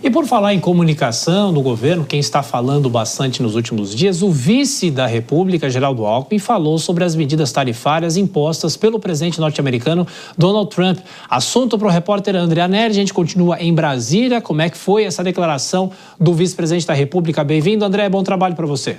E por falar em comunicação do governo, quem está falando bastante nos últimos dias, o vice da República, Geraldo Alckmin, falou sobre as medidas tarifárias impostas pelo presidente norte-americano Donald Trump. Assunto para o repórter André Anelli. A gente continua em Brasília. Como é que foi essa declaração do vice-presidente da República? Bem-vindo, André. Bom trabalho para você.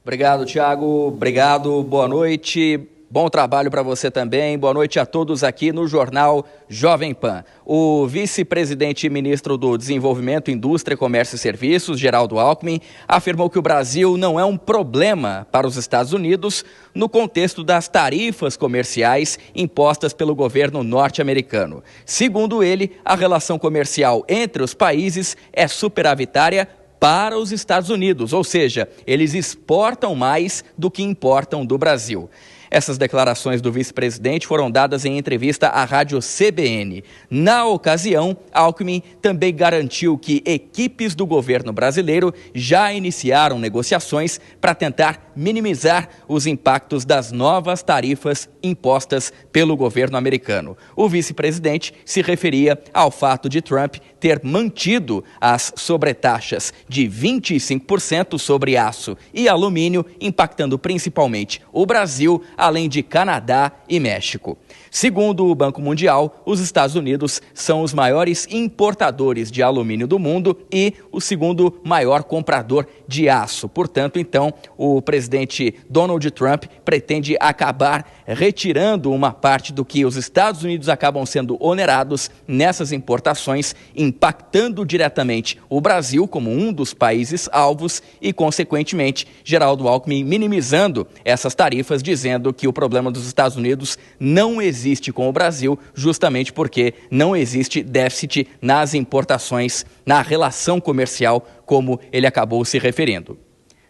Obrigado, Thiago. Obrigado. Boa noite. Bom trabalho para você também. Boa noite a todos aqui no Jornal Jovem Pan. O vice-presidente e ministro do Desenvolvimento, Indústria, Comércio e Serviços, Geraldo Alckmin, afirmou que o Brasil não é um problema para os Estados Unidos no contexto das tarifas comerciais impostas pelo governo norte-americano. Segundo ele, a relação comercial entre os países é superavitária para os Estados Unidos, ou seja, eles exportam mais do que importam do Brasil. Essas declarações do vice-presidente foram dadas em entrevista à rádio CBN. Na ocasião, Alckmin também garantiu que equipes do governo brasileiro já iniciaram negociações para tentar minimizar os impactos das novas tarifas impostas pelo governo americano. O vice-presidente se referia ao fato de Trump ter mantido as sobretaxas de 25% sobre aço e alumínio, impactando principalmente o Brasil, além de Canadá e México. Segundo o Banco Mundial, os Estados Unidos são os maiores importadores de alumínio do mundo e o segundo maior comprador de aço. Portanto, então, o presidente Donald Trump pretende acabar retirando uma parte do que os Estados Unidos acabam sendo onerados nessas importações, impactando diretamente o Brasil como um dos países alvos e, consequentemente, Geraldo Alckmin minimizando essas tarifas, dizendo que o problema dos Estados Unidos não existe com o Brasil, justamente porque não existe déficit nas importações, na relação comercial, como ele acabou se referindo.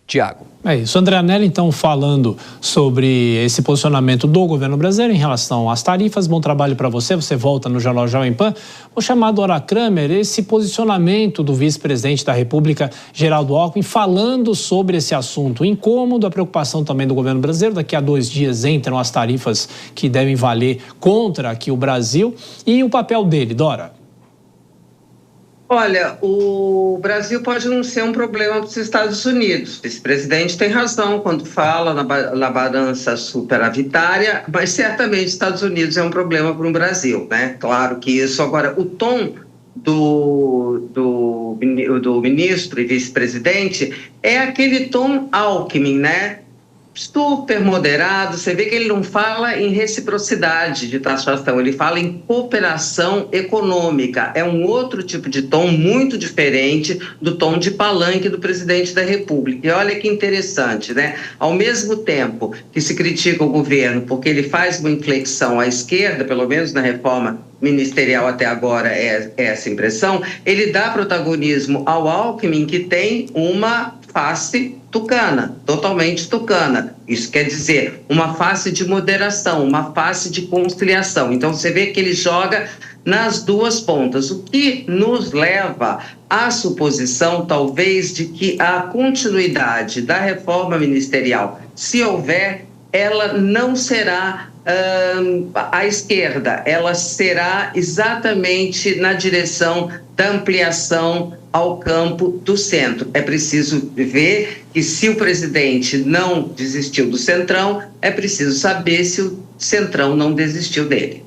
Tiago. É isso. André Anelli, então, falando sobre esse posicionamento do governo brasileiro em relação às tarifas. Bom trabalho para você. Você volta no Jornal Jovem Pan. Vou chamar a Dora Kramer, esse posicionamento do vice-presidente da República, Geraldo Alckmin, falando sobre esse assunto. O incômodo, a preocupação também do governo brasileiro. Daqui a 2 dias entram as tarifas que devem valer contra aqui o Brasil. E o papel dele, Dora? Olha, o Brasil pode não ser um problema para os Estados Unidos. O vice-presidente tem razão quando fala na balança superavitária, mas certamente os Estados Unidos é um problema para o Brasil, né? Claro que isso. Agora, o tom do ministro e vice-presidente é aquele tom Alckmin, né? Super moderado. Você vê que ele não fala em reciprocidade de taxação, ele fala em cooperação econômica. É um outro tipo de tom muito diferente do tom de palanque do presidente da República. E olha que interessante, né? Ao mesmo tempo que se critica o governo porque ele faz uma inflexão à esquerda, pelo menos na reforma ministerial até agora é essa impressão, ele dá protagonismo ao Alckmin, que tem uma face tucana, totalmente tucana. Isso quer dizer uma face de moderação, uma face de conciliação. Então você vê que ele joga nas duas pontas, o que nos leva à suposição, talvez, de que a continuidade da reforma ministerial, se houver, ela não será à esquerda, ela será exatamente na direção da ampliação ao campo do centro. É preciso ver que, se o presidente não desistiu do Centrão, é preciso saber se o Centrão não desistiu dele.